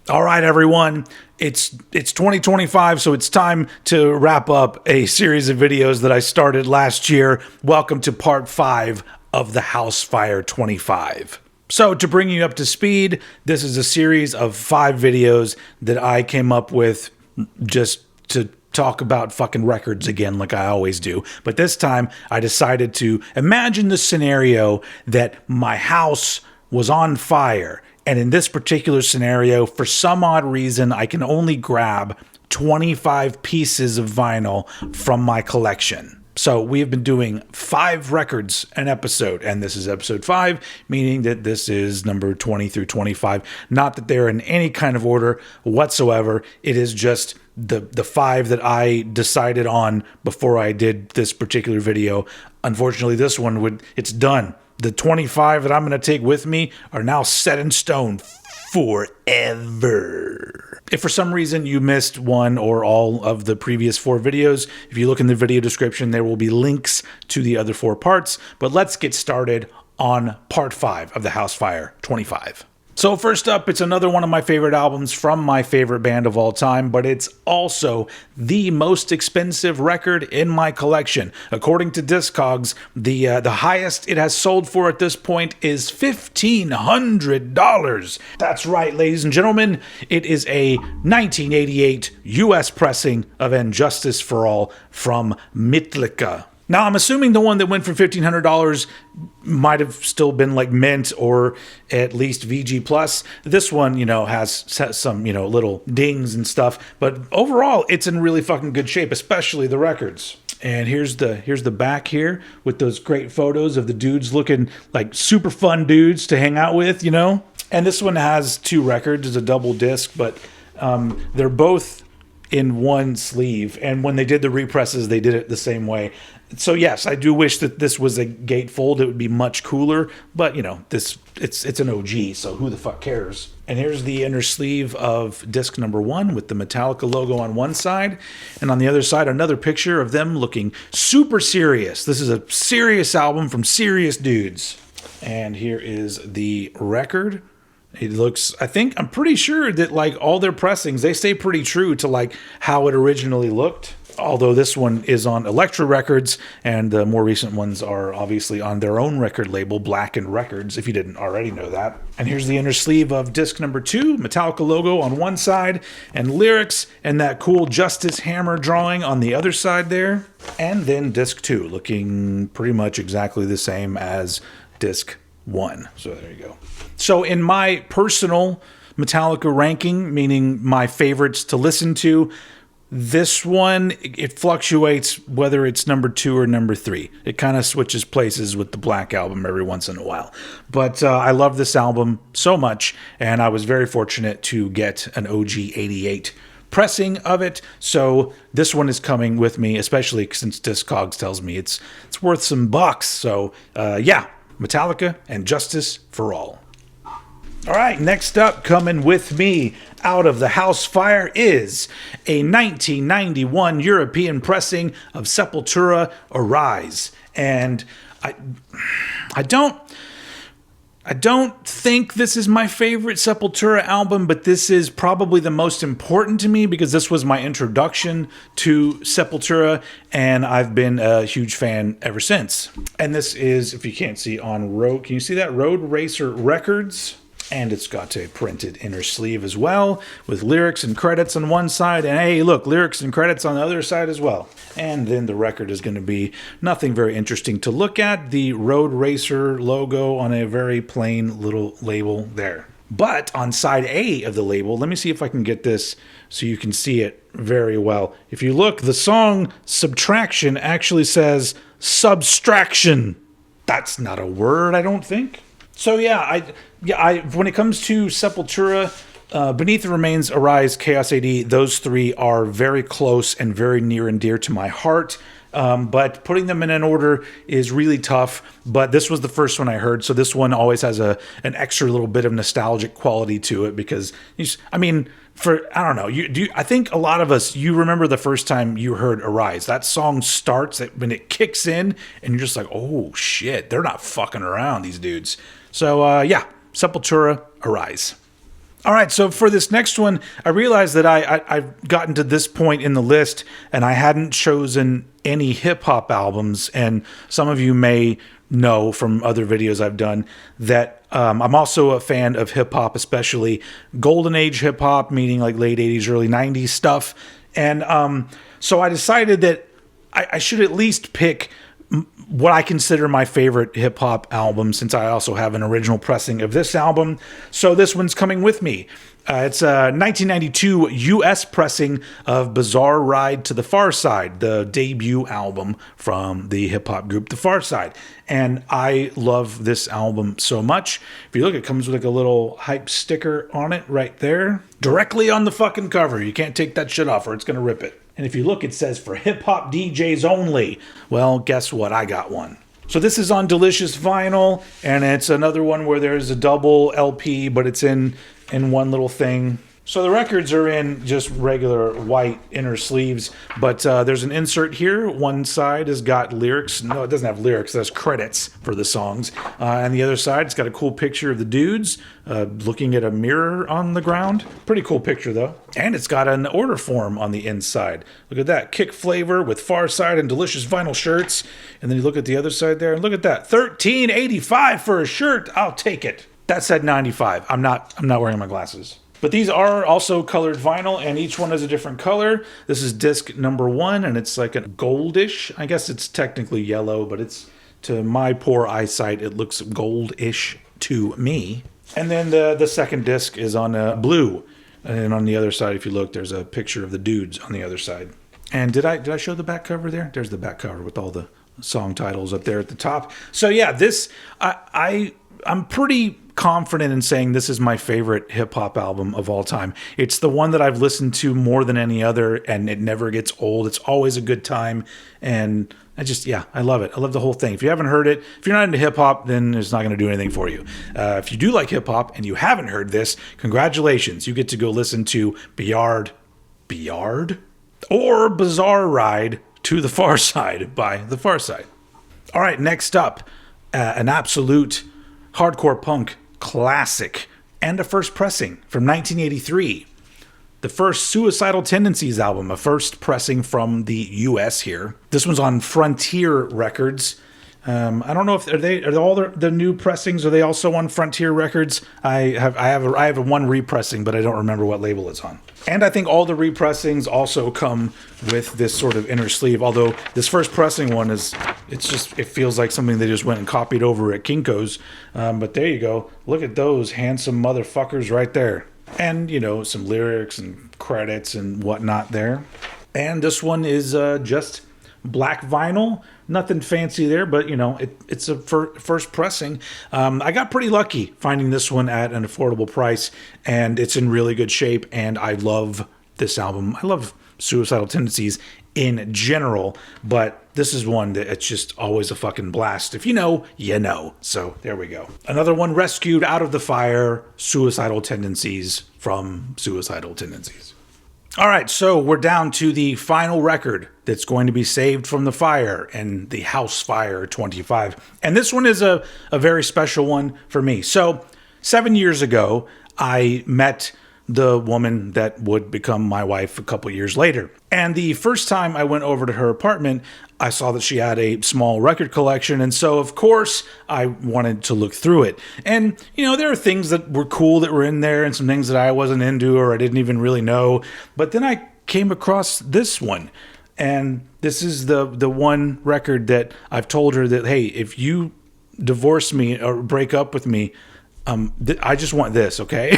All right, everyone. It's 2025, so it's time to wrap up a series of videos that I started last year. Welcome to part 5 of the Housefire 25. So to bring you up to speed, this is a series of 5 videos that I came up with just to talk about fucking records again, like I always do. But this time I decided to imagine the scenario that my house was on fire. And in this particular scenario, for some odd reason, I can only grab 25 pieces of vinyl from my collection. So we have been doing 5 records an episode, and this is episode 5, meaning that this is number 20 through 25. Not that they're in any kind of order whatsoever. It is just the 5 that I decided on before I did this particular video. Unfortunately, this one it's done. The 25 that I'm going to take with me are now set in stone forever. If for some reason you missed one or all of the previous 4 videos, if you look in the video description, there will be links to the other 4 parts. But let's get started on part 5 of the Housefire 25. So first up, it's another one of my favorite albums from my favorite band of all time, but it's also the most expensive record in my collection. According to Discogs, the highest it has sold for at this point is $1,500. That's right, ladies and gentlemen. It is a 1988 US pressing of And Justice for All from Metallica. Now, I'm assuming the one that went for $1,500 might have still been like mint or at least VG+. This one, has some, little dings and stuff. But overall, it's in really fucking good shape, especially the records. And here's the back here with those great photos of the dudes looking like super fun dudes to hang out with, And this one has 2 records. It's a double disc, but they're both in one sleeve. And when they did the represses, they did it the same way. So yes, I do wish that this was a gatefold. It would be much cooler, but it's an OG, so who the fuck cares? And here's the inner sleeve of disc number 1 with the Metallica logo on one side, and on the other side, another picture of them looking super serious. This is a serious album from serious dudes. And here is the record. It looks, I'm pretty sure that like all their pressings, they stay pretty true to like how it originally looked. Although this one is on Elektra Records, and the more recent ones are obviously on their own record label, Blackened Records, if you didn't already know that. And here's the inner sleeve of disc number 2, Metallica logo on one side, and lyrics, and that cool Justice hammer drawing on the other side there. And then disc 2, looking pretty much exactly the same as disc 1. So there you go. So in my personal Metallica ranking, meaning my favorites to listen to, this one, it fluctuates whether it's number 2 or number 3. It kind of switches places with the Black Album every once in a while. But I love this album so much, and I was very fortunate to get an OG 88 pressing of it. So this one is coming with me, especially since Discogs tells me it's worth some bucks. So yeah, Metallica and Justice for All. All right, next up, coming with me out of the Housefire is a 1991 European pressing of Sepultura Arise. And I don't think this is my favorite Sepultura album, but this is probably the most important to me because this was my introduction to Sepultura, and I've been a huge fan ever since. And this is, if you can't see, on Road. Can you see that? Road Racer Records. And it's got a printed inner sleeve as well, with lyrics and credits on one side, and hey, look, lyrics and credits on the other side as well. And then the record is going to be nothing very interesting to look at. The Road Racer logo on a very plain little label there. But on side A of the label, let me see if I can get this so you can see it very well. If you look, the song Subtraction actually says subtraction. That's not a word, I don't think. So yeah, when it comes to Sepultura, Beneath the Remains, Arise, Chaos AD, those 3 are very close and very near and dear to my heart. But putting them in an order is really tough. But this was the first one I heard, so this one always has an extra little bit of nostalgic quality to it because, I don't know, I think a lot of us, you remember the first time you heard Arise. That song starts when it kicks in, and you're just like, oh shit, they're not fucking around, these dudes. So yeah, Sepultura, Arise. All right, so for this next one, I realized that I've gotten to this point in the list and I hadn't chosen any hip-hop albums, and some of you may know from other videos I've done that I'm also a fan of hip-hop, especially golden age hip-hop, meaning like late 80s, early 90s stuff. And so I decided that I should at least pick what I consider my favorite hip-hop album, since I also have an original pressing of this album. So this one's coming with me. It's a 1992 U.S. pressing of Bizarre Ride to the Pharcyde, the debut album from the hip-hop group The Pharcyde. And I love this album so much. If you look, it comes with like a little hype sticker on it right there, directly on the fucking cover. You can't take that shit off or it's going to rip it. And if you look, it says for hip-hop DJs only. Well, guess what? I got one. So this is on Delicious Vinyl, and it's another one where there's a double LP, but it's in one little thing. So the records are in just regular white inner sleeves, but there's an insert here. One side has got lyrics. No, it doesn't have lyrics. There's credits for the songs. And the other side, it's got a cool picture of the dudes looking at a mirror on the ground. Pretty cool picture, though. And it's got an order form on the inside. Look at that. Kick flavor with Pharcyde and Delicious Vinyl shirts. And then you look at the other side there, and look at that. $13.85 for a shirt. I'll take it. That said 95. I'm not wearing my glasses. But these are also colored vinyl, and each one is a different color. This is disc number 1, and it's like a goldish. I guess it's technically yellow, but it's, to my poor eyesight, it looks goldish to me. And then the second disc is on blue. And on the other side, if you look, there's a picture of the dudes on the other side. And did I show the back cover there? There's the back cover with all the song titles up there at the top. So yeah, this, I'm pretty confident in saying this is my favorite hip-hop album of all time. It's the one that I've listened to more than any other, and it never gets old. It's always a good time, and I love it. I love the whole thing. If you haven't heard it, if you're not into hip-hop, then it's not going to do anything for you. If you do like hip-hop and you haven't heard this, congratulations. You get to go listen to Byard or Bizarre Ride to the Pharcyde by The Pharcyde. All right, next up, an absolute hardcore punk classic and a first pressing from 1983. The first Suicidal Tendencies album, a first pressing from the U.S. here. This one's on Frontier Records. I don't know if are all the new pressings, are they also on Frontier Records? I have a one repressing, but I don't remember what label it's on. And I think all the repressings also come with this sort of inner sleeve, although this first pressing one it feels like something they just went and copied over at Kinko's. But there you go. Look at those handsome motherfuckers right there. And, some lyrics and credits and whatnot there. And this one is just black vinyl. Nothing fancy there, but it's a first pressing. I got pretty lucky finding this one at an affordable price, and it's in really good shape. And I love this album. I love Suicidal Tendencies in general, but this is one that it's just always a fucking blast. If you know, you know. So there we go. Another one rescued out of the fire, Suicidal Tendencies from Suicidal Tendencies. All right, so we're down to the final record that's going to be saved from the fire, and the House Fire 25. And this one is a very special one for me. So 7 years ago, I met the woman that would become my wife a couple years later. And the first time I went over to her apartment, I saw that she had a small record collection. And so, of course, I wanted to look through it. And, there are things that were cool that were in there and some things that I wasn't into or I didn't even really know. But then I came across this one. And this is the one record that I've told her that, hey, if you divorce me or break up with me, I just want this, okay?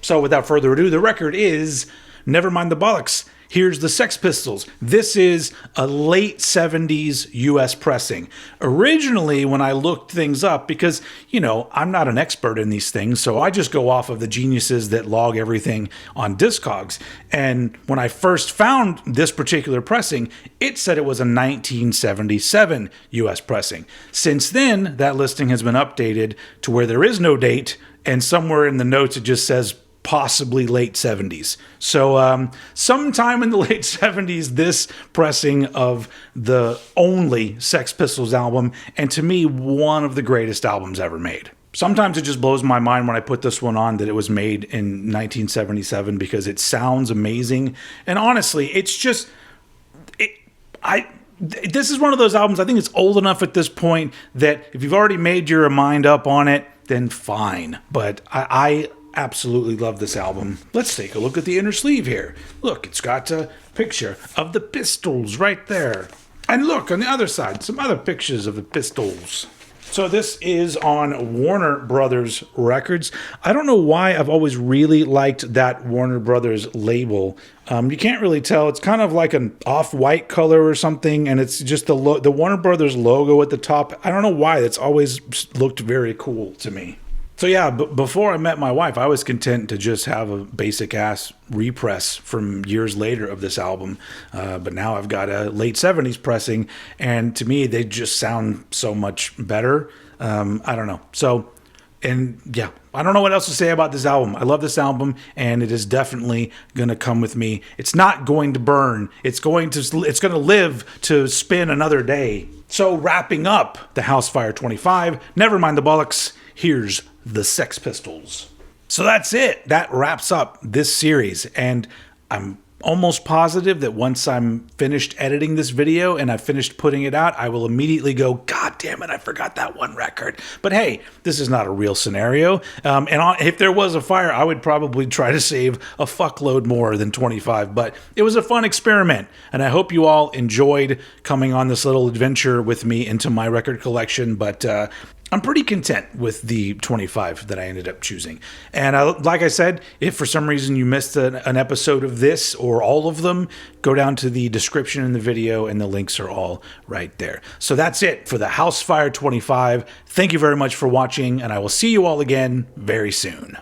So without further ado, the record is Nevermind the Bollocks. Here's the Sex Pistols. This is a late 70s US pressing. Originally, when I looked things up, because, I'm not an expert in these things, so I just go off of the geniuses that log everything on Discogs. And when I first found this particular pressing, it said it was a 1977 US pressing. Since then, that listing has been updated to where there is no date, and somewhere in the notes it just says possibly late 70s. So sometime in the late 70s, this pressing of the only Sex Pistols album, and to me, one of the greatest albums ever made. Sometimes it just blows my mind when I put this one on that it was made in 1977 because it sounds amazing. And honestly, it's just this is one of those albums, I think it's old enough at this point that if you've already made your mind up on it, then fine. But I absolutely love this album. Let's take a look at the inner sleeve here. Look, it's got a picture of the Pistols right there. And look, on the other side, some other pictures of the Pistols. So this is on Warner Brothers Records. I don't know why I've always really liked that Warner Brothers label. You can't really tell. It's kind of like an off-white color or something, and it's just the Warner Brothers logo at the top. I don't know why. That's always looked very cool to me. So yeah, before I met my wife, I was content to just have a basic-ass repress from years later of this album. But now I've got a late 70s pressing, and to me, they just sound so much better. I don't know. So, and yeah, I don't know what else to say about this album. I love this album, and it is definitely going to come with me. It's not going to burn. It's going to live to spin another day. So wrapping up the Housefire 25, never mind the bollocks, here's the Sex Pistols. So that's it. That wraps up this series. And I'm almost positive that once I'm finished editing this video and I've finished putting it out, I will immediately go, God damn it, I forgot that one record. But hey, this is not a real scenario. If there was a fire, I would probably try to save a fuckload more than 25. But it was a fun experiment. And I hope you all enjoyed coming on this little adventure with me into my record collection. But I'm pretty content with the 25 that I ended up choosing. And like I said, if for some reason you missed an episode of this or all of them, go down to the description in the video and the links are all right there. So that's it for the Housefire 25. Thank you very much for watching, and I will see you all again very soon.